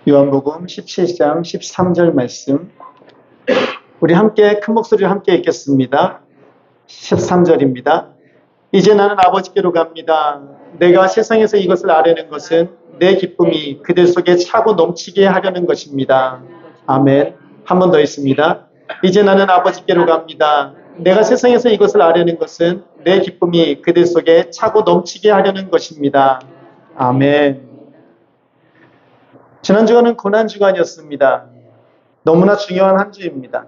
요한복음 17장 13절 말씀, 우리 함께 큰 목소리로 함께 읽겠습니다. 13절입니다. 이제 나는 아버지께로 갑니다. 내가 세상에서 이것을 아려는 것은 내 기쁨이 그들 속에 차고 넘치게 하려는 것입니다. 아멘. 한 번 더 있습니다. 이제 나는 아버지께로 갑니다. 내가 세상에서 이것을 아려는 것은 내 기쁨이 그들 속에 차고 넘치게 하려는 것입니다. 아멘. 지난주간은 고난주간이었습니다. 너무나 중요한 한 주입니다.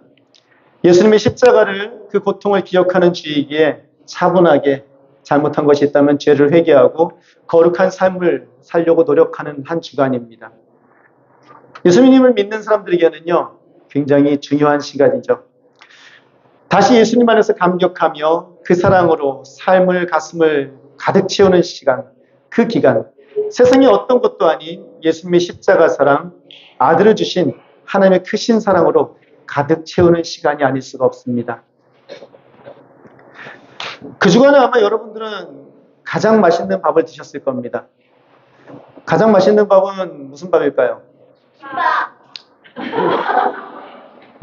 예수님의 십자가를, 그 고통을 기억하는 주이기에 차분하게 잘못한 것이 있다면 죄를 회개하고 거룩한 삶을 살려고 노력하는 한 주간입니다. 예수님을 믿는 사람들에게는요, 굉장히 중요한 시간이죠. 다시 예수님 안에서 감격하며 그 사랑으로 삶을, 가슴을 가득 채우는 시간, 그 기간, 세상의 어떤 것도 아닌 예수님의 십자가 사랑, 아들을 주신 하나님의 크신 사랑으로 가득 채우는 시간이 아닐 수가 없습니다. 그 주간에 아마 여러분들은 가장 맛있는 밥을 드셨을 겁니다. 가장 맛있는 밥은 무슨 밥일까요?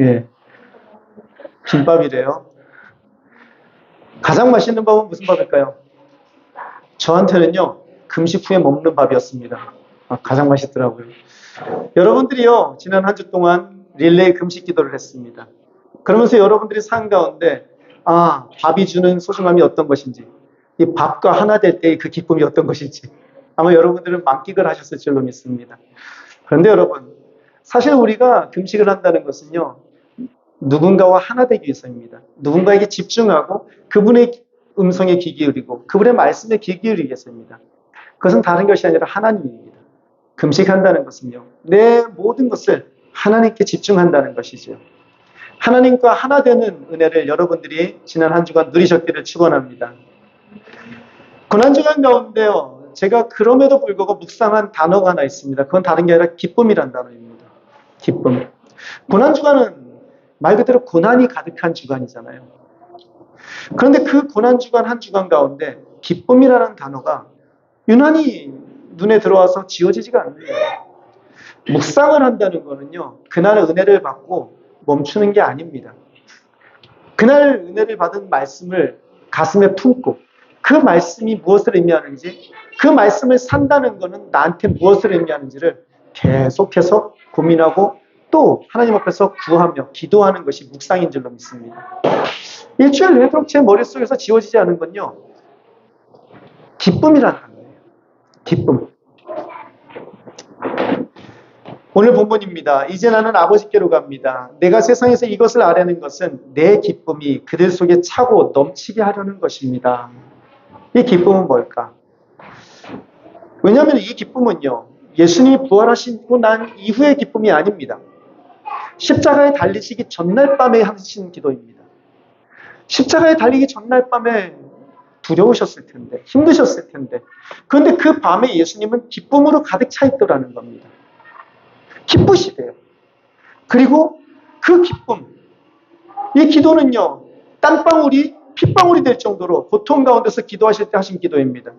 예, 김밥이래요. 가장 맛있는 밥은 무슨 밥일까요? 저한테는요, 금식 후에 먹는 밥이었습니다. 가장 맛있더라고요. 여러분들이요, 지난 한 주 동안 릴레이 금식 기도를 했습니다. 그러면서 여러분들이 산 가운데, 밥이 주는 소중함이 어떤 것인지, 이 밥과 하나 될 때의 그 기쁨이 어떤 것인지, 아마 여러분들은 만끽을 하셨을 줄로 믿습니다. 그런데 여러분, 사실 우리가 금식을 한다는 것은요, 누군가와 하나 되기 위해서입니다. 누군가에게 집중하고 그분의 음성에 귀 기울이고 그분의 말씀에 귀 기울이기 위해서입니다. 그것은 다른 것이 아니라 하나님입니다. 금식한다는 것은요, 내 모든 것을 하나님께 집중한다는 것이죠. 하나님과 하나 되는 은혜를 여러분들이 지난 한 주간 누리셨기를 축원합니다. 고난주간 가운데요, 제가 그럼에도 불구하고 묵상한 단어가 하나 있습니다. 그건 다른 게 아니라 기쁨이란 단어입니다. 기쁨. 고난주간은 말 그대로 고난이 가득한 주간이잖아요. 그런데 그 고난주간 한 주간 가운데 기쁨이라는 단어가 유난히 눈에 들어와서 지워지지가 않는데요. 묵상을 한다는 거는요, 그날 은혜를 받고 멈추는 게 아닙니다. 그날 은혜를 받은 말씀을 가슴에 품고 그 말씀이 무엇을 의미하는지, 그 말씀을 산다는 거는 나한테 무엇을 의미하는지를 계속해서 고민하고 또 하나님 앞에서 구하며 기도하는 것이 묵상인 줄로 믿습니다. 일주일 내도록 제 머릿속에서 지워지지 않은 건요, 기쁨이라는 단어예요. 기쁨. 오늘 본문입니다. 이제 나는 아버지께로 갑니다. 내가 세상에서 이것을 아려는 것은 내 기쁨이 그들 속에 차고 넘치게 하려는 것입니다. 이 기쁨은 뭘까? 왜냐하면 이 기쁨은요, 예수님이 부활하시고 난 이후의 기쁨이 아닙니다. 십자가에 달리시기 전날 밤에 하신 기도입니다. 십자가에 달리기 전날 밤에 두려우셨을 텐데, 힘드셨을 텐데, 그런데 그 밤에 예수님은 기쁨으로 가득 차 있더라는 겁니다. 기쁘시대요. 그리고 그 기쁨, 이 기도는요, 땀방울이 핏방울이 될 정도로 고통 가운데서 기도하실 때 하신 기도입니다.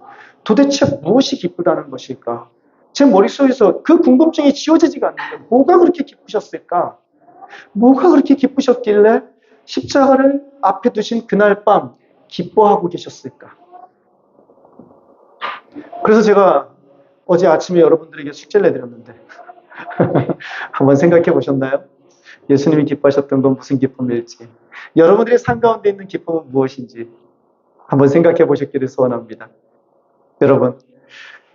도대체 무엇이 기쁘다는 것일까? 제 머릿속에서 그 궁금증이 지워지지가 않는데, 뭐가 그렇게 기쁘셨을까? 뭐가 그렇게 기쁘셨길래 십자가를 앞에 두신 그날 밤 기뻐하고 계셨을까? 그래서 제가 어제 아침에 여러분들에게 숙제를 내드렸는데 한번 생각해 보셨나요? 예수님이 기뻐하셨던 건 무슨 기쁨일지, 여러분들의 삶 가운데 있는 기쁨은 무엇인지 한번 생각해 보셨기를 소원합니다. 여러분,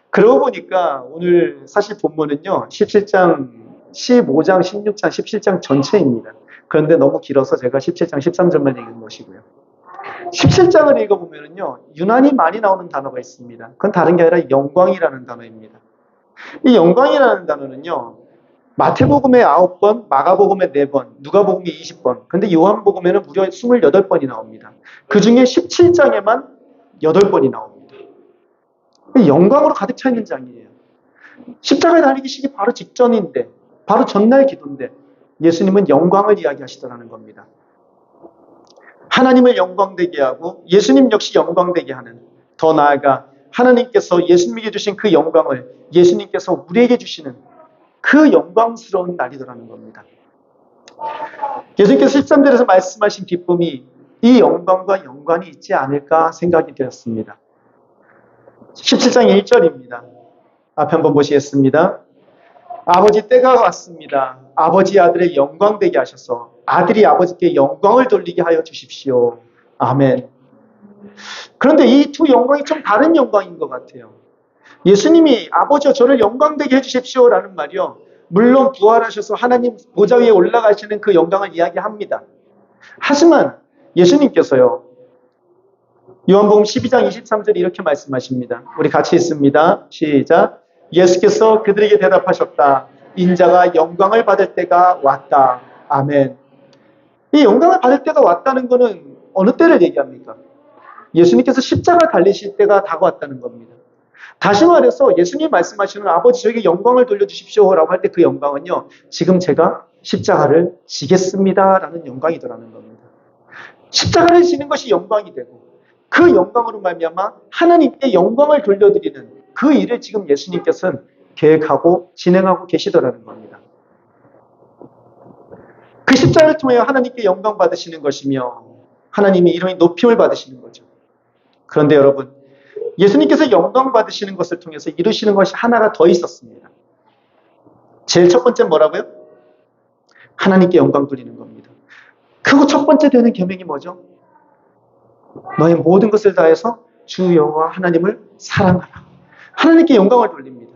그러고 보니까 오늘 사실 본문은요, 17장, 15장, 16장, 17장 전체입니다. 그런데 너무 길어서 제가 17장 13절만 읽은 것이고요. 17장을 읽어보면요, 유난히 많이 나오는 단어가 있습니다. 그건 다른 게 아니라 영광이라는 단어입니다. 이 영광이라는 단어는요, 마태복음에 9번, 마가복음에 4번, 누가복음에 20번, 근데 요한복음에는 무려 28번이 나옵니다. 그 중에 17장에만 8번이 나옵니다. 영광으로 가득 차 있는 장이에요. 십자가에 달리시기 바로 직전인데, 바로 전날 기도인데 예수님은 영광을 이야기하시더라는 겁니다. 하나님을 영광되게 하고 예수님 역시 영광되게 하는, 더 나아가 하나님께서 예수님에게 주신 그 영광을 예수님께서 우리에게 주시는 그 영광스러운 날이더라는 겁니다. 예수님께서 13절에서 말씀하신 기쁨이 이 영광과 연관이 있지 않을까 생각이 되었습니다. 17장 1절입니다. 앞에 한번 보시겠습니다. 아버지 때가 왔습니다. 아버지 아들의 영광 되게 하셔서 아들이 아버지께 영광을 돌리게 하여 주십시오. 아멘. 그런데 이 두 영광이 좀 다른 영광인 것 같아요. 예수님이 아버지여 저를 영광 되게 해주십시오 라는 말이요. 물론 부활하셔서 하나님 보좌 위에 올라가시는 그 영광을 이야기합니다. 하지만 예수님께서요. 요한복음 12장 23절에 이렇게 말씀하십니다. 우리 같이 읽습니다. 시작. 예수께서 그들에게 대답하셨다. 인자가 영광을 받을 때가 왔다. 아멘. 이 영광을 받을 때가 왔다는 것은 어느 때를 얘기합니까? 예수님께서 십자가 달리실 때가 다가왔다는 겁니다. 다시 말해서 예수님이 말씀하시는 아버지 저에게 영광을 돌려주십시오 라고 할 때 그 영광은요. 지금 제가 십자가를 지겠습니다 라는 영광이더라는 겁니다. 십자가를 지는 것이 영광이 되고 그 영광으로 말미암아 하나님께 영광을 돌려드리는 그 일을 지금 예수님께서는 계획하고 진행하고 계시더라는 겁니다. 그 십자가를 통해 하나님께 영광 받으시는 것이며 하나님이 이름의 높임을 받으시는 거죠. 그런데 여러분 예수님께서 영광 받으시는 것을 통해서 이루시는 것이 하나가 더 있었습니다. 제일 첫 번째 뭐라고요? 하나님께 영광 돌리는 겁니다. 그리고 첫 번째 되는 계명이 뭐죠? 너의 모든 것을 다해서 주 여호와 하나님을 사랑하라. 하나님께 영광을 돌립니다.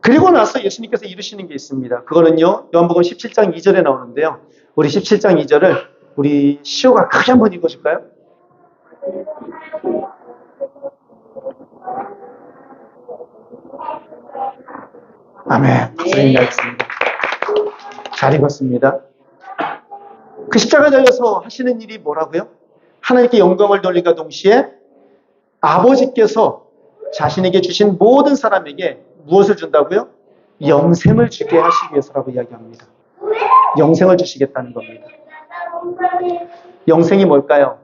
그리고 나서 예수님께서 이루시는 게 있습니다. 그거는요. 요한복음 17장 2절에 나오는데요. 우리 17장 2절을 우리 시호가 크게 한번 읽어줄까요? 아멘. 박수님 나겠습니다. 잘 읽었습니다. 그 십자가 달려서 하시는 일이 뭐라고요? 하나님께 영광을 돌리과 동시에 아버지께서 자신에게 주신 모든 사람에게 무엇을 준다고요? 영생을 주게 하시기 위해서라고 이야기합니다. 영생을 주시겠다는 겁니다. 영생이 뭘까요?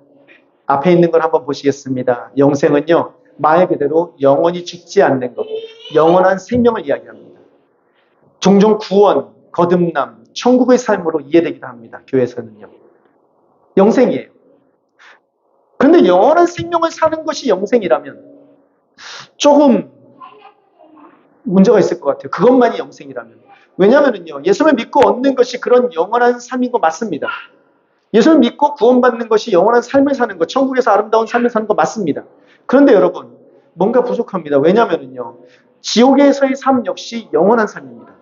앞에 있는 걸 한번 보시겠습니다. 영생은요, 말 그대로 영원히 죽지 않는 것, 영원한 생명을 이야기합니다. 종종 구원, 거듭남, 천국의 삶으로 이해되기도 합니다. 교회에서는요. 영생이에요. 그런데 영원한 생명을 사는 것이 영생이라면 조금 문제가 있을 것 같아요. 그것만이 영생이라면. 왜냐하면요, 예수를 믿고 얻는 것이 그런 영원한 삶인 거 맞습니다. 예수를 믿고 구원받는 것이 영원한 삶을 사는 것, 천국에서 아름다운 삶을 사는 거 맞습니다. 그런데 여러분, 뭔가 부족합니다. 왜냐하면요, 지옥에서의 삶 역시 영원한 삶입니다.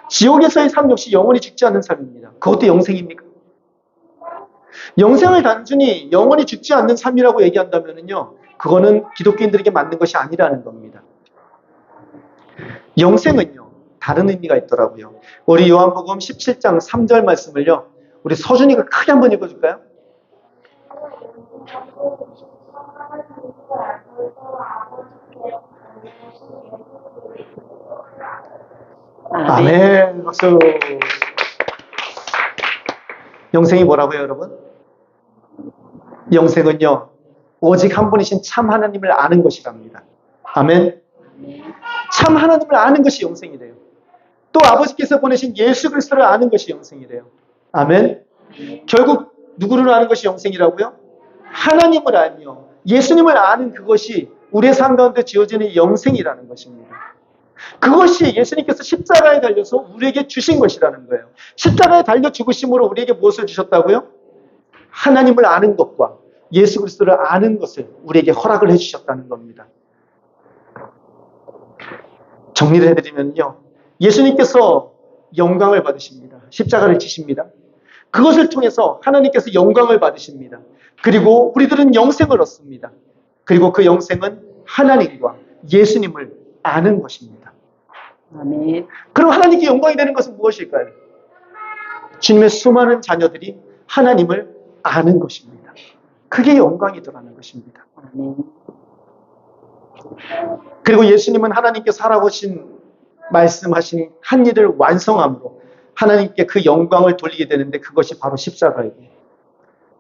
지옥에서의 삶 역시 영원히 죽지 않는 삶입니다. 그것도 영생입니까? 영생을 단순히 영원히 죽지 않는 삶이라고 얘기한다면요, 그거는 기독교인들에게 맞는 것이 아니라는 겁니다. 영생은요, 다른 의미가 있더라고요. 우리 요한복음 17장 3절 말씀을요, 우리 서준이가 크게 한번 읽어줄까요? 아멘. 박수. 영생이 뭐라고요, 여러분? 영생은요, 오직 한 분이신 참 하나님을 아는 것이랍니다. 아멘. 참 하나님을 아는 것이 영생이래요. 또 아버지께서 보내신 예수 그리스도를 아는 것이 영생이래요. 아멘. 결국 누구를 아는 것이 영생이라고요? 하나님을 아니요, 예수님을 아는 그것이 우리의 삶 가운데 지어지는 영생이라는 것입니다. 그것이 예수님께서 십자가에 달려서 우리에게 주신 것이라는 거예요. 십자가에 달려 죽으심으로 우리에게 무엇을 주셨다고요? 하나님을 아는 것과 예수 그리스도를 아는 것을 우리에게 허락을 해주셨다는 겁니다. 정리를 해드리면요, 예수님께서 영광을 받으십니다. 십자가를 지십니다. 그것을 통해서 하나님께서 영광을 받으십니다. 그리고 우리들은 영생을 얻습니다. 그리고 그 영생은 하나님과 예수님을 아는 것입니다. 아멘. 그럼 하나님께 영광이 되는 것은 무엇일까요? 주님의 수많은 자녀들이 하나님을 아는 것입니다. 그게 영광이더라는 것입니다. 아멘. 그리고 예수님은 하나님께서 하라고신 말씀하신 한 일을 완성함으로 하나님께 그 영광을 돌리게 되는데 그것이 바로 십자가이고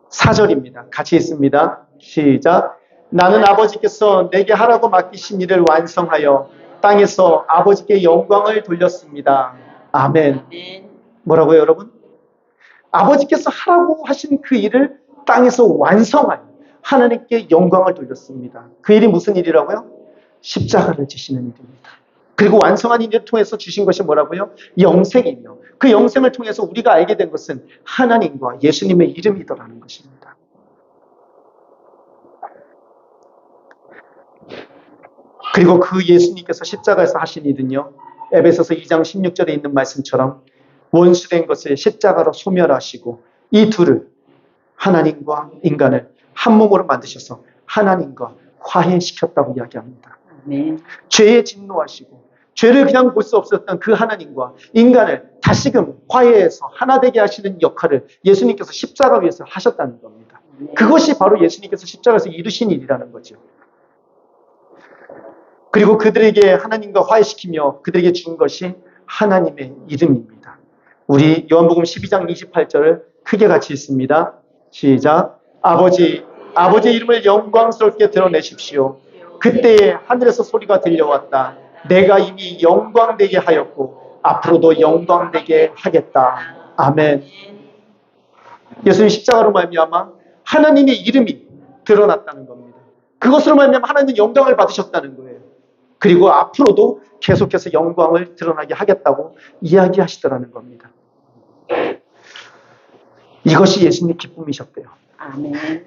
4절입니다. 같이 읽습니다. 시작. 나는 아버지께서 내게 하라고 맡기신 일을 완성하여 땅에서 아버지께 영광을 돌렸습니다. 아멘. 아멘. 뭐라고요, 여러분? 아버지께서 하라고 하신 그 일을 땅에서 완성하여 하나님께 영광을 돌렸습니다. 그 일이 무슨 일이라고요? 십자가를 지시는 일입니다. 그리고 완성한 일을 통해서 주신 것이 뭐라고요? 영생이며 그 영생을 통해서 우리가 알게 된 것은 하나님과 예수님의 이름이더라는 것입니다. 그리고 그 예수님께서 십자가에서 하신 일은요, 에베소서 2장 16절에 있는 말씀처럼 원수된 것을 십자가로 소멸하시고 이 둘을, 하나님과 인간을 한 몸으로 만드셔서 하나님과 화해시켰다고 이야기합니다. 아멘. 죄에 진노하시고 죄를 그냥 볼 수 없었던 그 하나님과 인간을 다시금 화해해서 하나 되게 하시는 역할을 예수님께서 십자가 위에서 하셨다는 겁니다. 그것이 바로 예수님께서 십자가에서 이루신 일이라는 거죠. 그리고 그들에게 하나님과 화해시키며 그들에게 준 것이 하나님의 이름입니다. 우리 요한복음 12장 28절을 크게 같이 읽습니다. 시작. 아버지의 이름을 영광스럽게 드러내십시오. 그때에 하늘에서 소리가 들려왔다. 내가 이미 영광되게 하였고 앞으로도 영광되게 하겠다. 아멘. 예수님 십자가로 말미암아 하나님의 이름이 드러났다는 겁니다. 그것으로 말미암아 하나님은 영광을 받으셨다는 거예요. 그리고 앞으로도 계속해서 영광을 드러나게 하겠다고 이야기하시더라는 겁니다. 이것이 예수님의 기쁨이셨대요. 아멘.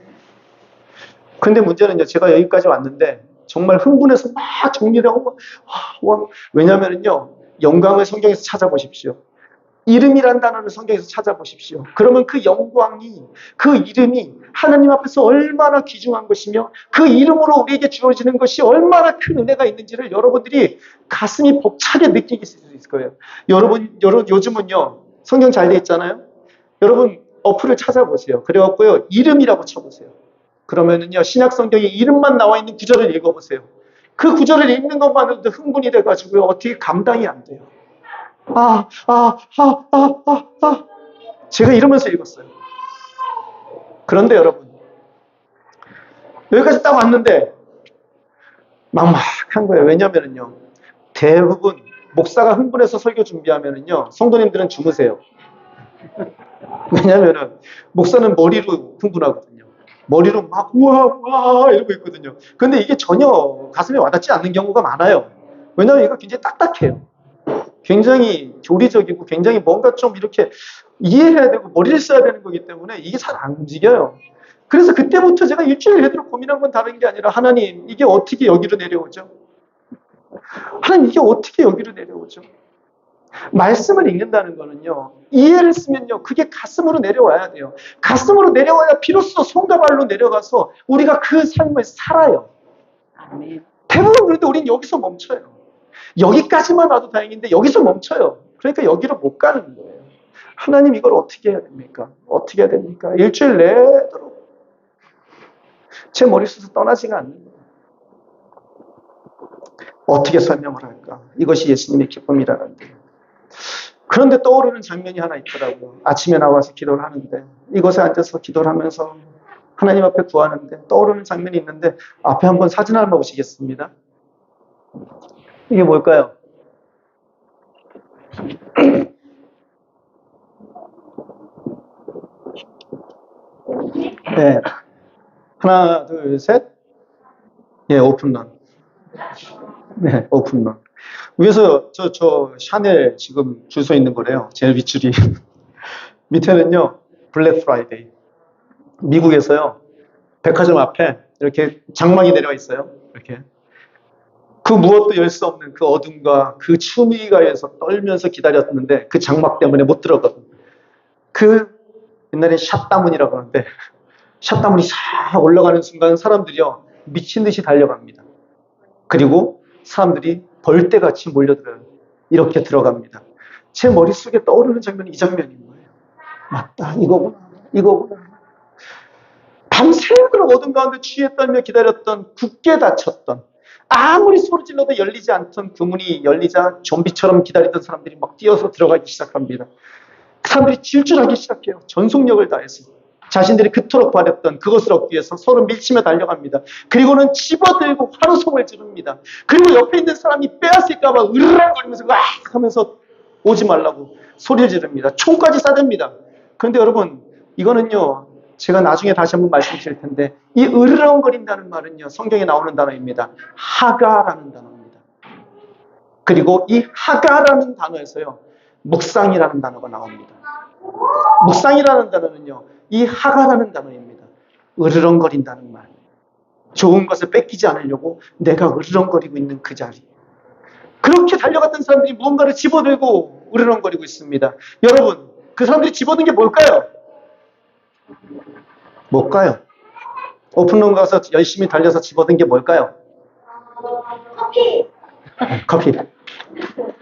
근데 문제는요, 제가 여기까지 왔는데 정말 흥분해서 막 정리를 하고 왜냐면은요, 영광을 성경에서 찾아보십시오. 이름이란 단어를 성경에서 찾아보십시오. 그러면 그 영광이, 그 이름이 하나님 앞에서 얼마나 귀중한 것이며 그 이름으로 우리에게 주어지는 것이 얼마나 큰 은혜가 있는지를 여러분들이 가슴이 벅차게 느끼게 수 있을 거예요. 여러분 요즘은요, 성경 잘 돼 있잖아요. 여러분 어플을 찾아보세요. 그래갖고요, 이름이라고 쳐보세요. 그러면은요, 신약 성경에 이름만 나와 있는 구절을 읽어보세요. 그 구절을 읽는 것만으로도 흥분이 돼가지고요, 어떻게 감당이 안 돼요. 제가 이러면서 읽었어요. 그런데 여러분, 여기까지 딱 왔는데 막막한 거예요. 왜냐면은요, 대부분 목사가 흥분해서 설교 준비하면은요, 성도님들은 주무세요. 왜냐면은 목사는 머리로 흥분하거든요. 머리로 막 우와 이러고 있거든요. 근데 이게 전혀 가슴에 와닿지 않는 경우가 많아요. 왜냐면 이거 굉장히 딱딱해요. 굉장히 교리적이고 굉장히 뭔가 좀 이렇게 이해해야 되고 머리를 써야 되는 거기 때문에 이게 잘 안 움직여요. 그래서 그때부터 제가 일주일 내도록 고민한 건 다른 게 아니라 하나님, 이게 어떻게 여기로 내려오죠? 하나님, 이게 어떻게 여기로 내려오죠? 말씀을 읽는다는 거는요, 이해를 쓰면요, 그게 가슴으로 내려와야 돼요. 가슴으로 내려와야 비로소 손과 발로 내려가서 우리가 그 삶을 살아요. 아멘. 대부분 그런데 우리는 여기서 멈춰요. 여기까지만 와도 다행인데 여기서 멈춰요. 그러니까 여기로 못 가는 거예요. 하나님, 이걸 어떻게 해야 됩니까? 어떻게 해야 됩니까? 일주일 내도록 제 머릿속에서 떠나지가 않는 거예요. 어떻게 설명을 할까? 이것이 예수님의 기쁨이라는 거예요. 그런데 떠오르는 장면이 하나 있더라고요. 아침에 나와서 기도를 하는데, 이곳에 앉아서 기도를 하면서 하나님 앞에 구하는데 떠오르는 장면이 있는데, 앞에 한번 사진 한번 보시겠습니다. 이게 뭘까요? 네. 하나, 둘, 셋. 예, 오픈런. 네, 오픈런. 위에서 저 샤넬 지금 줄 서 있는 거래요. 제일 윗줄이. 밑에는요, 블랙 프라이데이. 미국에서요, 백화점 앞에 이렇게 장막이 내려와 있어요. 이렇게. 그 무엇도 열 수 없는 그 어둠과 그 추위가에서 떨면서 기다렸는데 그 장막 때문에 못 들어가고, 그 옛날에 샷다문이라고 하는데 샷다문이 싹 올라가는 순간 사람들이요, 미친 듯이 달려갑니다. 그리고 사람들이 벌떼같이 몰려들어요. 이렇게 들어갑니다. 제 머릿속에 떠오르는 장면이 이 장면인 거예요. 맞다, 이거구나. 밤새도록 어둠 가운데 취해 떨며 기다렸던, 굳게 닫혔던, 아무리 소리 질러도 열리지 않던 그 문이 열리자 좀비처럼 기다리던 사람들이 막 뛰어서 들어가기 시작합니다. 그 사람들이 질주하기 시작해요. 전속력을 다해서. 자신들이 그토록 바랬던 그것을 얻기 위해서 서로 밀치며 달려갑니다. 그리고는 집어들고 환호성을 지릅니다. 그리고 옆에 있는 사람이 빼앗을까봐 으르렁거리면서 와 하면서 오지 말라고 소리를 지릅니다. 총까지 쏴댑니다. 그런데 여러분, 이거는요, 제가 나중에 다시 한번 말씀드릴 텐데, 이 으르렁거린다는 말은요, 성경에 나오는 단어입니다. 하가라는 단어입니다. 그리고 이 하가라는 단어에서요, 묵상이라는 단어가 나옵니다. 묵상이라는 단어는요, 이 하가라는 단어입니다. 으르렁거린다는 말. 좋은 것을 뺏기지 않으려고 내가 으르렁거리고 있는 그 자리. 그렇게 달려갔던 사람들이 무언가를 집어들고 으르렁거리고 있습니다. 여러분, 그 사람들이 집어든 게 뭘까요? 뭘까요? 오픈런 가서 열심히 달려서 집어든 게 뭘까요? 커피. 커피.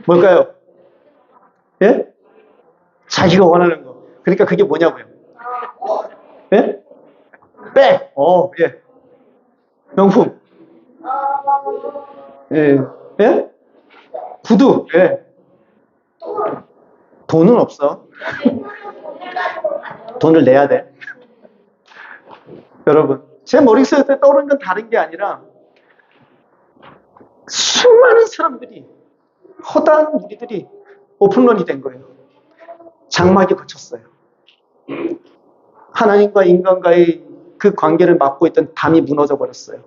뭘까요? 예? 자기가 원하는 거. 그러니까 그게 뭐냐고요? 예? 백. 예. 명품. 예. 예? 구두. 예. 돈은 없어. 돈을 내야 돼. 여러분, 제 머릿속에 떠오르는 건 다른 게 아니라 수많은 사람들이, 허다한 무리들이 오픈런이 된 거예요. 장막이 거쳤어요. 하나님과 인간과의 그 관계를 맡고 있던 담이 무너져 버렸어요.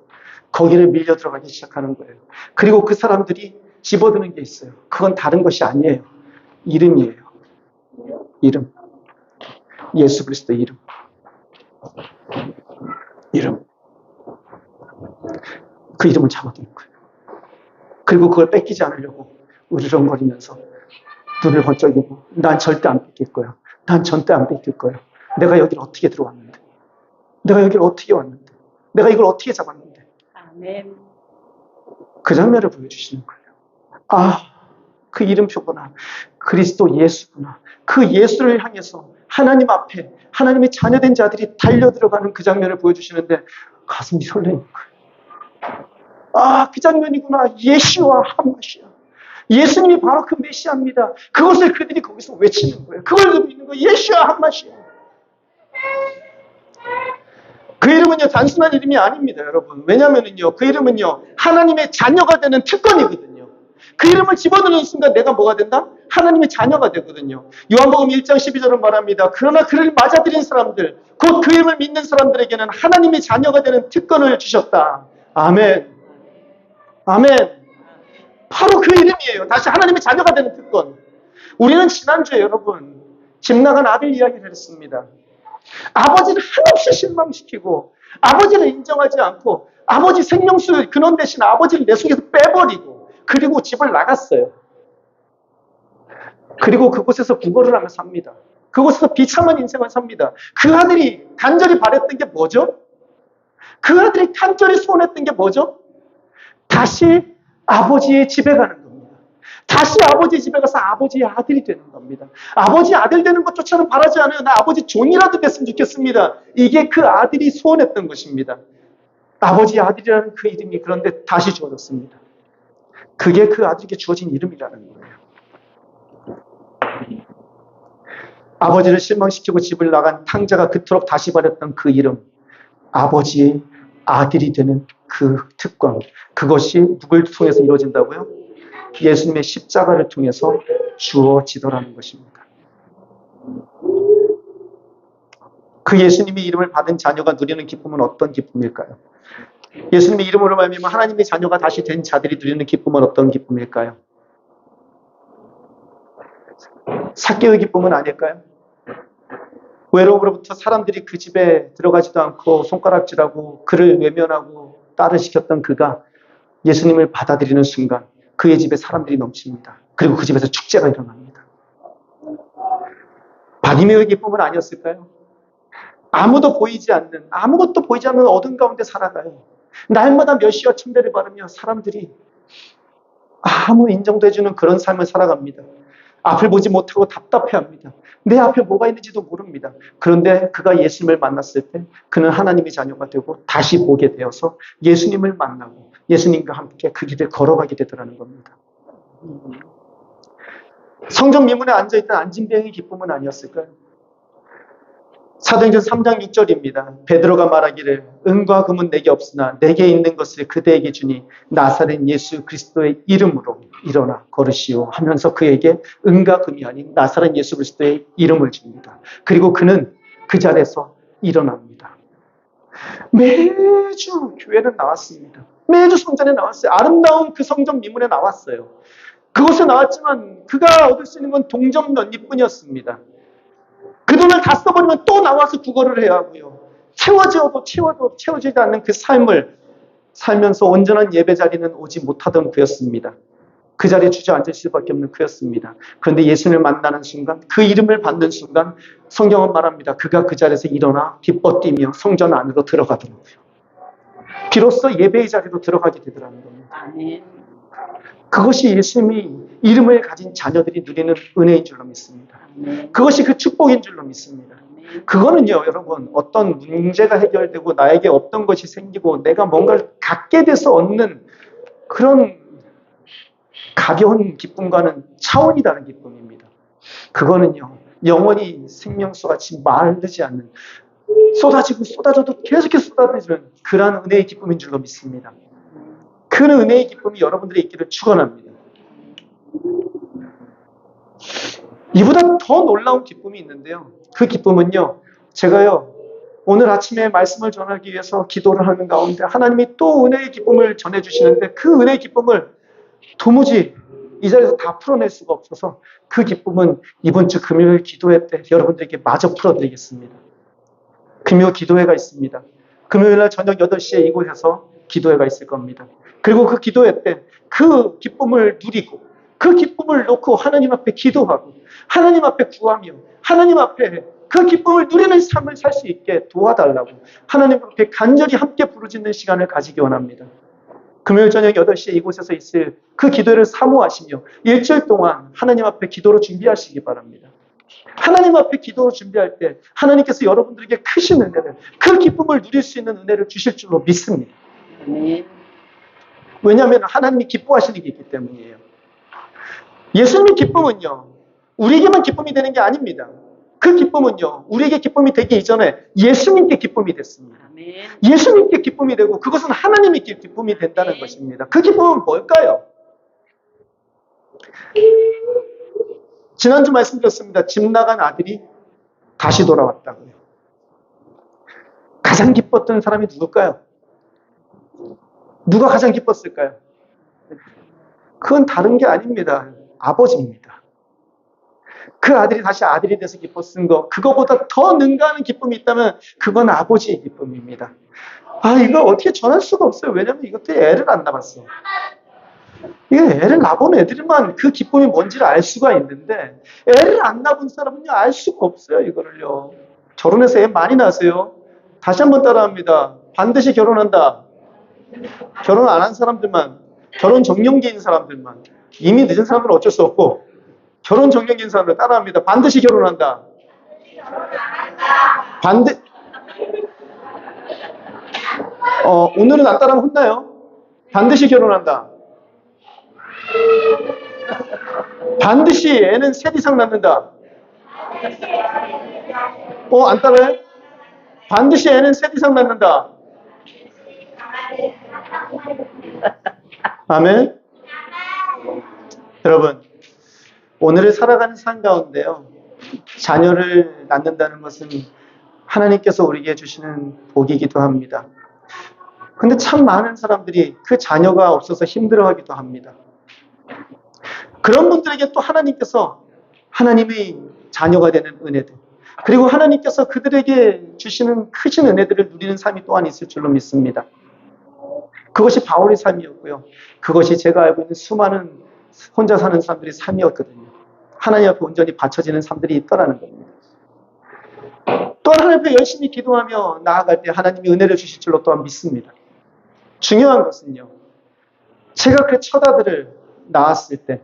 거기를 밀려 들어가기 시작하는 거예요. 그리고 그 사람들이 집어드는 게 있어요. 그건 다른 것이 아니에요. 이름이에요. 이름. 예수 그리스도의 이름. 이름. 그 이름을 잡아두는 거예요. 그리고 그걸 뺏기지 않으려고 으르렁거리면서 눈을 번쩍이고, 난 절대 안 뺏길 거야. 난 절대 안 뺏길 거야. 내가 여기를 어떻게 들어왔는데? 내가 여기를 어떻게 왔는데? 내가 이걸 어떻게 잡았는데? 아멘. 그 장면을 보여주시는 거예요. 아, 그 이름표구나. 그리스도 예수구나. 그 예수를 향해서 하나님 앞에 하나님의 자녀된 자들이 달려들어가는 그 장면을 보여주시는데 가슴이 설레는 거예요. 아, 그 장면이구나. 예시와 한마시아. 예수님이 바로 그 메시아입니다. 그것을 그들이 거기서 외치는 거예요. 그걸 듣고 있는 거예요. 예시와 한마시아. 그 이름은요, 단순한 이름이 아닙니다, 여러분. 왜냐면은요, 그 이름은요, 하나님의 자녀가 되는 특권이거든요. 그 이름을 집어넣는 순간 내가 뭐가 된다? 하나님의 자녀가 되거든요. 요한복음 1장 12절은 말합니다. 그러나 그를 맞아들인 사람들, 곧 그 이름을 믿는 사람들에게는 하나님의 자녀가 되는 특권을 주셨다. 아멘. 아멘. 바로 그 이름이에요. 다시 하나님의 자녀가 되는 특권. 우리는 지난주에 여러분, 집 나간 아들 이야기를 했습니다. 아버지를 한없이 실망시키고 아버지를 인정하지 않고 아버지 생명수 근원 대신 아버지를 내 속에서 빼버리고 그리고 집을 나갔어요. 그리고 그곳에서 구걸을 하며 삽니다. 그곳에서 비참한 인생을 삽니다. 그 아들이 간절히 바랬던 게 뭐죠? 그 아들이 간절히 소원했던 게 뭐죠? 다시 아버지의 집에 가는 겁니다. 다시 아버지 집에 가서 아버지의 아들이 되는 겁니다. 아버지 아들 되는 것조차는 바라지 않아요. 나 아버지 종이라도 됐으면 좋겠습니다. 이게 그 아들이 소원했던 것입니다. 아버지의 아들이라는 그 이름이 그런데 다시 주어졌습니다. 그게 그 아들에게 주어진 이름이라는 거예요. 아버지를 실망시키고 집을 나간 탕자가 그토록 다시 바랬던 그 이름, 아버지의 아들이 되는 그 특권, 그것이 누굴 통해서 이루어진다고요? 예수님의 십자가를 통해서 주어지더라는 것입니다. 그 예수님의 이름을 받은 자녀가 누리는 기쁨은 어떤 기쁨일까요? 예수님의 이름으로 말미암아 하나님의 자녀가 다시 된 자들이 누리는 기쁨은 어떤 기쁨일까요? 삭개의 기쁨은 아닐까요? 외로움으로부터 사람들이 그 집에 들어가지도 않고 손가락질하고 그를 외면하고 딸을 시켰던 그가 예수님을 받아들이는 순간 그의 집에 사람들이 넘칩니다. 그리고 그 집에서 축제가 일어납니다. 바디메오의 기쁨은 아니었을까요? 아무것도 보이지 않는 어둠 가운데 살아가요. 날마다 몇 시와 천배를 바르며 사람들이 아무 인정도 해주는 그런 삶을 살아갑니다. 앞을 보지 못하고 답답해합니다. 내 앞에 뭐가 있는지도 모릅니다. 그런데 그가 예수님을 만났을 때 그는 하나님의 자녀가 되고 다시 보게 되어서 예수님을 만나고 예수님과 함께 그 길을 걸어가게 되더라는 겁니다. 성전 미문에 앉아있던 안진뱅의 기쁨은 아니었을까요? 사도행전 3장 6절입니다. 베드로가 말하기를 은과 금은 내게 없으나 내게 있는 것을 그대에게 주니 나사렛 예수 그리스도의 이름으로 일어나 걸으시오 하면서 그에게 은과 금이 아닌 나사렛 예수 그리스도의 이름을 줍니다. 그리고 그는 그 자리에서 일어납니다. 매주 교회는 나왔습니다. 매주 성전에 나왔어요. 아름다운 그 성전 미문에 나왔어요. 그곳에 나왔지만 그가 얻을 수 있는 건 동전 몇 입뿐이었습니다. 그 돈을 다 써버리면 또 나와서 구걸을 해야 하고요. 채워져도 채워지지 않는 그 삶을 살면서 온전한 예배 자리는 오지 못하던 그였습니다. 그 자리에 주저앉을 수밖에 없는 그였습니다. 그런데 예수님을 만나는 순간, 그 이름을 받는 순간 성경은 말합니다. 그가 그 자리에서 일어나 기뻐 뛰며 성전 안으로 들어가더라고요. 비로소 예배의 자리로 들어가게 되더라는 겁니다. 아멘. 그것이 예수님이 이름을 가진 자녀들이 누리는 은혜인 줄로 믿습니다. 아멘. 그것이 그 축복인 줄로 믿습니다. 아멘. 그거는요, 여러분, 어떤 문제가 해결되고 나에게 없던 것이 생기고 내가 뭔가를 갖게 돼서 얻는 그런 가벼운 기쁨과는 차원이 다른 기쁨입니다. 그거는요, 영원히 생명수같이 마르지 않는, 쏟아지고 쏟아져도 계속해서 쏟아지는 그러한 은혜의 기쁨인 줄로 믿습니다. 그 은혜의 기쁨이 여러분들의 있기를 축원합니다. 이보다 더 놀라운 기쁨이 있는데요. 그 기쁨은요, 제가요, 오늘 아침에 말씀을 전하기 위해서 기도를 하는 가운데 하나님이 또 은혜의 기쁨을 전해주시는데 그 은혜의 기쁨을 도무지 이 자리에서 다 풀어낼 수가 없어서 그 기쁨은 이번 주 금요일 기도회 때 여러분들에게 마저 풀어드리겠습니다. 금요 기도회가 있습니다. 금요일날 저녁 8시에 이곳에서 기도회가 있을 겁니다. 그리고 그 기도회 때 그 기쁨을 누리고 그 기쁨을 놓고 하나님 앞에 기도하고 하나님 앞에 구하며 하나님 앞에 그 기쁨을 누리는 삶을 살 수 있게 도와달라고 하나님 앞에 간절히 함께 부르짖는 시간을 가지기 원합니다. 금요일 저녁 8시에 이곳에서 있을 그 기도를 사모하시며 일주일 동안 하나님 앞에 기도로 준비하시기 바랍니다. 하나님 앞에 기도로 준비할 때 하나님께서 여러분들에게 크신 은혜를, 그 기쁨을 누릴 수 있는 은혜를 주실 줄로 믿습니다. 아멘. 왜냐하면 하나님이 기뻐하시는 게 있기 때문이에요. 예수님의 기쁨은요, 우리에게만 기쁨이 되는 게 아닙니다. 그 기쁨은요, 우리에게 기쁨이 되기 이전에 예수님께 기쁨이 됐습니다. 아멘. 예수님께 기쁨이 되고 그것은 하나님의 기쁨이 된다는 것입니다. 그 기쁨은 뭘까요? 지난주 말씀드렸습니다. 집 나간 아들이 다시 돌아왔다고요. 가장 기뻤던 사람이 누굴까요? 누가 가장 기뻤을까요? 그건 다른 게 아닙니다. 아버지입니다. 그 아들이 다시 아들이 돼서 기뻤은 거, 그거보다 더 능가하는 기쁨이 있다면 그건 아버지의 기쁨입니다. 아, 이거 어떻게 전할 수가 없어요. 왜냐면 이것도 애를 안 낳았어. 이게 애를 낳아본 애들만 그 기쁨이 뭔지를 알 수가 있는데 애를 안 낳아본 사람은요, 알 수가 없어요. 이거를요. 결혼해서 애 많이 낳으세요. 다시 한번 따라합니다. 반드시 결혼한다. 결혼 안 한 사람들만, 결혼 정년기인 사람들만, 이미 늦은 사람들은 어쩔 수 없고 결혼 정년기인 사람들 따라합니다. 반드시 결혼한다. 오늘은 안 따라하면 혼나요. 반드시 결혼한다. 반드시 애는 셋 이상 낳는다. 안 따라해? 반드시 애는 셋 이상 낳는다. 아멘. 여러분, 오늘을 살아가는 삶 가운데요, 자녀를 낳는다는 것은 하나님께서 우리에게 주시는 복이기도 합니다. 근데 참 많은 사람들이 그 자녀가 없어서 힘들어하기도 합니다. 그런 분들에게 또 하나님께서 하나님의 자녀가 되는 은혜들, 그리고 하나님께서 그들에게 주시는 크신 은혜들을 누리는 삶이 또한 있을 줄로 믿습니다. 그것이 바울의 삶이었고요. 그것이 제가 알고 있는 수많은 혼자 사는 사람들의 삶이었거든요. 하나님 앞에 온전히 바쳐지는 삶들이 있더라는 겁니다. 또한 하나님 앞에 열심히 기도하며 나아갈 때 하나님이 은혜를 주실 줄로 또한 믿습니다. 중요한 것은요, 제가 그 첫 아들을 낳았을 때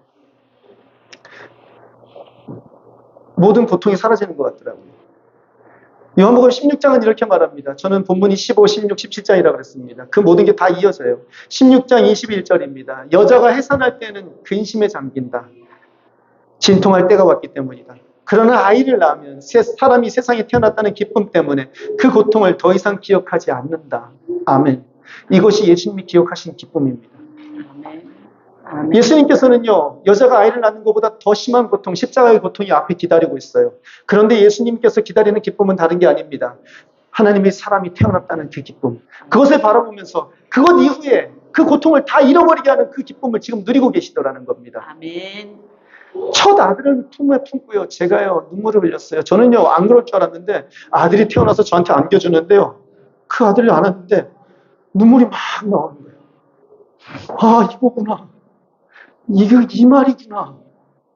모든 고통이 사라지는 것 같더라고요. 요한복음 16장은 이렇게 말합니다. 저는 본문이 15, 16, 17장이라고 그랬습니다. 그 모든 게 다 이어져요. 16장 21절입니다. 여자가 해산할 때는 근심에 잠긴다. 진통할 때가 왔기 때문이다. 그러나 아이를 낳으면 사람이 세상에 태어났다는 기쁨 때문에 그 고통을 더 이상 기억하지 않는다. 아멘. 이것이 예수님이 기억하신 기쁨입니다. 아멘. 예수님께서는요, 여자가 아이를 낳는 것보다 더 심한 고통, 십자가의 고통이 앞에 기다리고 있어요. 그런데 예수님께서 기다리는 기쁨은 다른 게 아닙니다. 하나님의 사람이 태어났다는 그 기쁨. 그것을 바라보면서 그것 이후에 그 고통을 다 잃어버리게 하는 그 기쁨을 지금 누리고 계시더라는 겁니다. 아멘. 첫 아들을 품에 품고요. 제가요, 눈물을 흘렸어요. 저는요, 안 그럴 줄 알았는데 아들이 태어나서 저한테 안겨주는데요. 그 아들을 안았는데 눈물이 막 나오는 거예요. 아, 이거구나. 이 말이구나.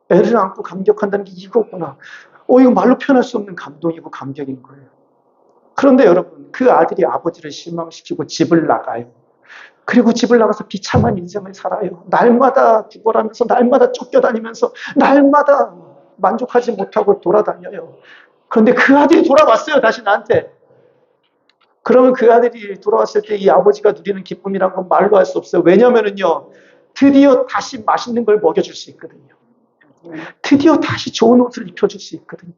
애를 안고 감격한다는 게 이거구나. 이거 말로 표현할 수 없는 감동이고 감격인 거예요. 그런데 여러분, 그 아들이 아버지를 실망시키고 집을 나가요. 그리고 집을 나가서 비참한 인생을 살아요. 날마다 구걸하면서, 날마다 쫓겨다니면서, 날마다 만족하지 못하고 돌아다녀요. 그런데 그 아들이 돌아왔어요, 다시 나한테. 그러면 그 아들이 돌아왔을 때 이 아버지가 누리는 기쁨이란 건 말로 할 수 없어요. 왜냐면은요, 드디어 다시 맛있는 걸 먹여줄 수 있거든요. 드디어 다시 좋은 옷을 입혀줄 수 있거든요.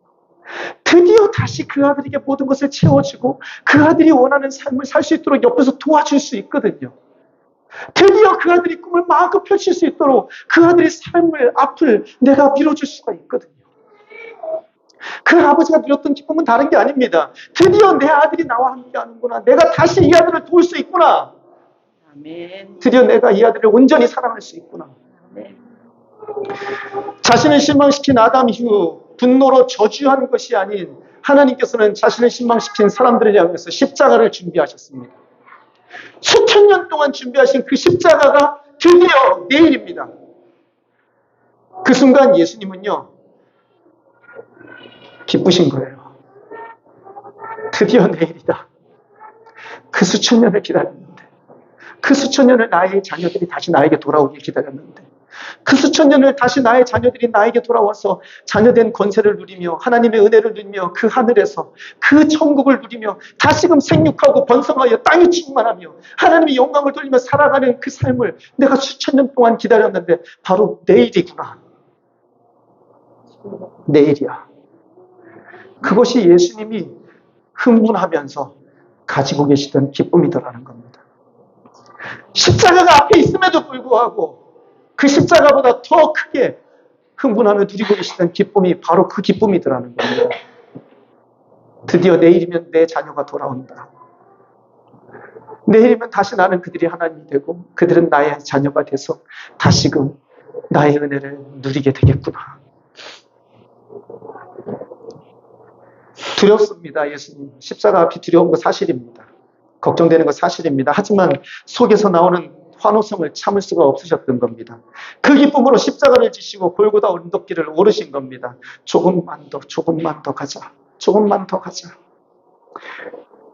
드디어 다시 그 아들에게 모든 것을 채워주고 그 아들이 원하는 삶을 살 수 있도록 옆에서 도와줄 수 있거든요. 드디어 그 아들이 꿈을 마음껏 펼칠 수 있도록 그 아들의 삶을, 앞을 내가 밀어줄 수가 있거든요. 그 아버지가 누렸던 기쁨은 다른 게 아닙니다. 드디어 내 아들이 나와 함께하는구나. 내가 다시 이 아들을 도울 수 있구나. 아멘. 드디어 내가 이 아들을 온전히 사랑할 수 있구나. 아멘. 자신을 실망시킨 아담 이후 분노로 저주한 것이 아닌 하나님께서는 자신을 실망시킨 사람들을 향해서 십자가를 준비하셨습니다. 수천 년 동안 준비하신 그 십자가가 드디어 내일입니다. 그 순간 예수님은요, 기쁘신 거예요. 드디어 내일이다. 그 수천 년을 기다렸는데, 그 수천 년을 나의 자녀들이 다시 나에게 돌아오길 기다렸는데, 그 수천 년을 다시 나의 자녀들이 나에게 돌아와서 자녀된 권세를 누리며 하나님의 은혜를 누리며 그 하늘에서 그 천국을 누리며 다시금 생육하고 번성하여 땅이 충만하며 하나님의 영광을 돌리며 살아가는 그 삶을 내가 수천 년 동안 기다렸는데 바로 내일이구나. 내일이야. 그것이 예수님이 흥분하면서 가지고 계시던 기쁨이더라는 겁니다. 십자가가 앞에 있음에도 불구하고 그 십자가보다 더 크게 흥분하며 누리고 계시던 기쁨이 바로 그 기쁨이더라는 겁니다. 드디어 내일이면 내 자녀가 돌아온다. 내일이면 다시 나는 그들이 하나님이 되고 그들은 나의 자녀가 돼서 다시금 나의 은혜를 누리게 되겠구나. 두렵습니다. 예수님. 십자가 앞이 두려운 거 사실입니다. 걱정되는 거 사실입니다. 하지만 속에서 나오는 환호성을 참을 수가 없으셨던 겁니다. 그 기쁨으로 십자가를 지시고 골고다 언덕길을 오르신 겁니다. 조금만 더 가자. 조금만 더 가자.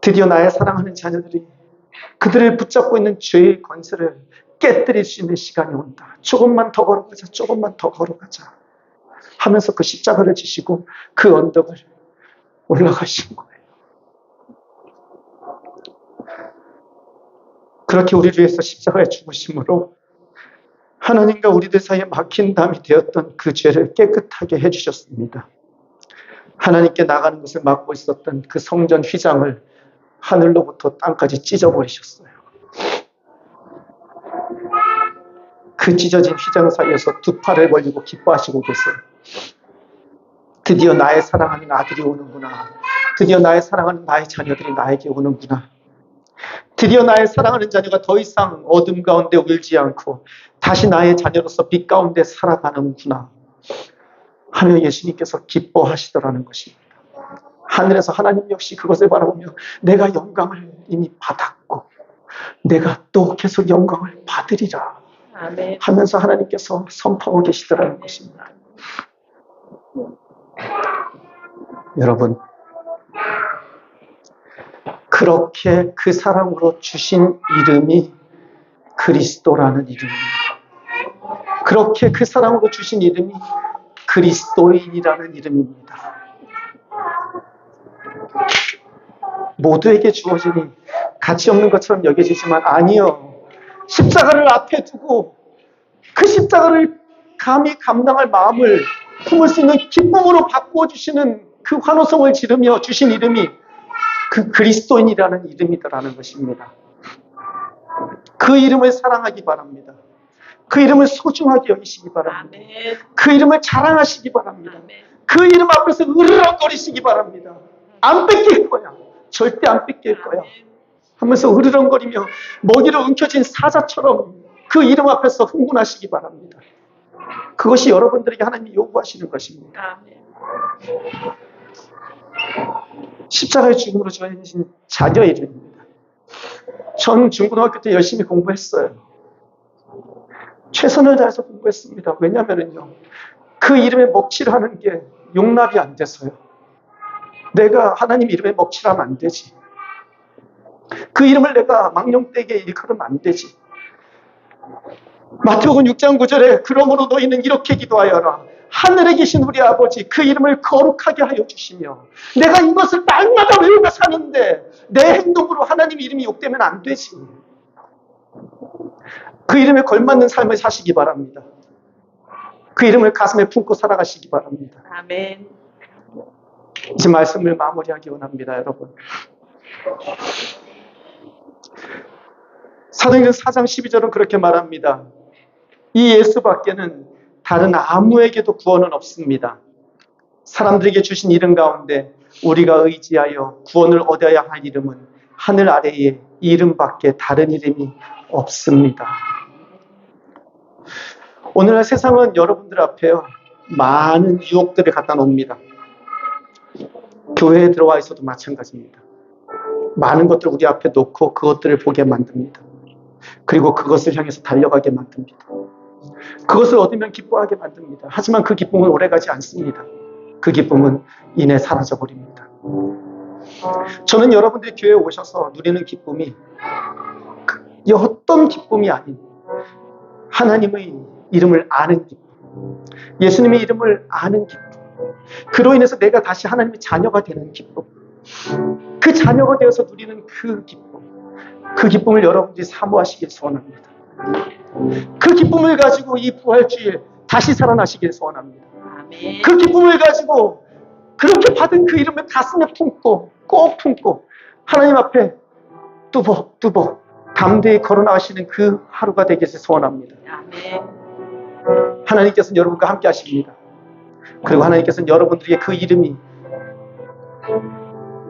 드디어 나의 사랑하는 자녀들이 그들을 붙잡고 있는 죄의 권세를 깨뜨릴 수 있는 시간이 온다. 조금만 더 걸어가자. 조금만 더 걸어가자. 하면서 그 십자가를 지시고 그 언덕을 올라가신 거예요. 그렇게 우리를 위해서 십자가에 죽으심으로 하나님과 우리들 사이에 막힌 담이 되었던 그 죄를 깨끗하게 해주셨습니다. 하나님께 나가는 것을 막고 있었던 그 성전 휘장을 하늘로부터 땅까지 찢어버리셨어요. 그 찢어진 휘장 사이에서 두 팔을 벌리고 기뻐하시고 계세요. 드디어 나의 사랑하는 아들이 오는구나. 드디어 나의 사랑하는 나의 자녀들이 나에게 오는구나. 드디어 나의 사랑하는 자녀가 더 이상 어둠 가운데 울지 않고 다시 나의 자녀로서 빛 가운데 살아가는구나 하며 예수님께서 기뻐하시더라는 것입니다. 하늘에서 하나님 역시 그것을 바라보며 내가 영광을 이미 받았고 내가 또 계속 영광을 받으리라 아멘. 하면서 하나님께서 선포하고 계시더라는 것입니다. 여러분, 그렇게 그 사랑으로 주신 이름이 그리스도라는 이름입니다. 그렇게 그 사랑으로 주신 이름이 그리스도인이라는 이름입니다. 모두에게 주어지니 가치 없는 것처럼 여겨지지만 아니요. 십자가를 앞에 두고 그 십자가를 감히 감당할 마음을 품을 수 있는 기쁨으로 바꾸어 주시는 그 환호성을 지르며 주신 이름이 그 그리스도인이라는 이름이더라는 것입니다. 그 이름을 사랑하기 바랍니다. 그 이름을 소중하게 여기시기 바랍니다. 아멘. 그 이름을 자랑하시기 바랍니다. 아멘. 그 이름 앞에서 으르렁거리시기 바랍니다. 안 뺏길 거야. 절대 안 뺏길 거야. 하면서 으르렁거리며 먹이로 움켜쥔 사자처럼 그 이름 앞에서 흥분하시기 바랍니다. 그것이 여러분들에게 하나님이 요구하시는 것입니다. 아멘. 십자가의 죽음으로 정해진 자녀의 이름입니다. 전 중고등학교 때 열심히 공부했어요. 최선을 다해서 공부했습니다. 왜냐하면요, 그 이름에 먹칠을 하는 게 용납이 안 돼서요. 내가 하나님 이름에 먹칠하면 안 되지. 그 이름을 내가 망령되게 일컬으면 안 되지. 마태복음 6장 9절에 그러므로 너희는 이렇게 기도하여라. 하늘에 계신 우리 아버지 그 이름을 거룩하게 하여 주시며, 내가 이것을 날마다 외우며 사는데 내 행동으로 하나님 이름이 욕되면 안 되지. 그 이름에 걸맞는 삶을 사시기 바랍니다. 그 이름을 가슴에 품고 살아가시기 바랍니다. 아멘. 이제 말씀을 마무리하기 원합니다, 여러분. 사도행전 4장 12절은 그렇게 말합니다. 이 예수밖에는 다른 아무에게도 구원은 없습니다. 사람들에게 주신 이름 가운데 우리가 의지하여 구원을 얻어야 할 이름은 하늘 아래에 이 이름밖에 다른 이름이 없습니다. 오늘날 세상은 여러분들 앞에요, 많은 유혹들을 갖다 놓습니다. 교회에 들어와 있어도 마찬가지입니다. 많은 것들을 우리 앞에 놓고 그것들을 보게 만듭니다. 그리고 그것을 향해서 달려가게 만듭니다. 그것을 얻으면 기뻐하게 만듭니다. 하지만 그 기쁨은 오래가지 않습니다. 그 기쁨은 이내 사라져버립니다. 저는 여러분들이 교회에 오셔서 누리는 기쁨이 어떤 기쁨이 아닌 하나님의 이름을 아는 기쁨, 예수님의 이름을 아는 기쁨, 그로 인해서 내가 다시 하나님의 자녀가 되는 기쁨, 그 자녀가 되어서 누리는 그 기쁨, 그 기쁨을 여러분들이 사모하시길 소원합니다. 그 기쁨을 가지고 이 부활주일 다시 살아나시길 소원합니다. 아멘. 그 기쁨을 가지고 그렇게 받은 그 이름을 가슴에 품고 꼭 품고 하나님 앞에 뚜벅뚜벅 담대히 걸어나가시는 그 하루가 되기를 소원합니다. 아멘. 하나님께서는 여러분과 함께 하십니다. 그리고 하나님께서는 여러분들에게 그 이름이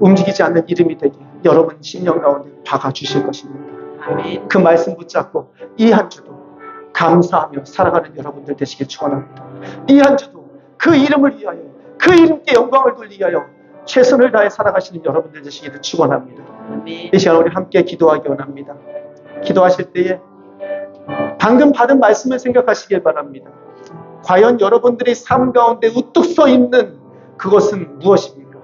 움직이지 않는 이름이 되게 여러분 심령 가운데 박아주실 것입니다. 아멘. 그 말씀 붙잡고 이 한 주도 감사하며 살아가는 여러분들 되시길 축원합니다. 이 한 주도 그 이름을 위하여, 그 이름께 영광을 돌리기 위하여 최선을 다해 살아가시는 여러분들 되시기를 축원합니다. 아멘. 이 시간 우리 함께 기도하기 원합니다. 기도하실 때에 방금 받은 말씀을 생각하시길 바랍니다. 과연 여러분들의 삶 가운데 우뚝 서 있는 그것은 무엇입니까?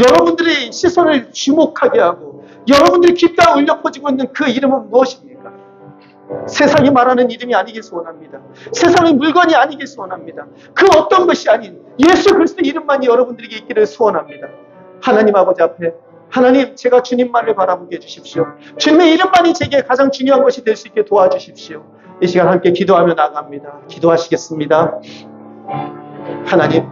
여러분들의 시선을 주목하게 하고 여러분들이 귓가에 울려 퍼지고 있는 그 이름은 무엇입니까? 세상이 말하는 이름이 아니길 소원합니다. 세상의 물건이 아니길 소원합니다. 그 어떤 것이 아닌 예수 그리스도의 이름만이 여러분들에게 있기를 소원합니다. 하나님 아버지 앞에 하나님, 제가 주님만을 바라보게 해주십시오. 주님의 이름만이 제게 가장 중요한 것이 될 수 있게 도와주십시오. 이 시간 함께 기도하며 나갑니다. 기도하시겠습니다. 하나님,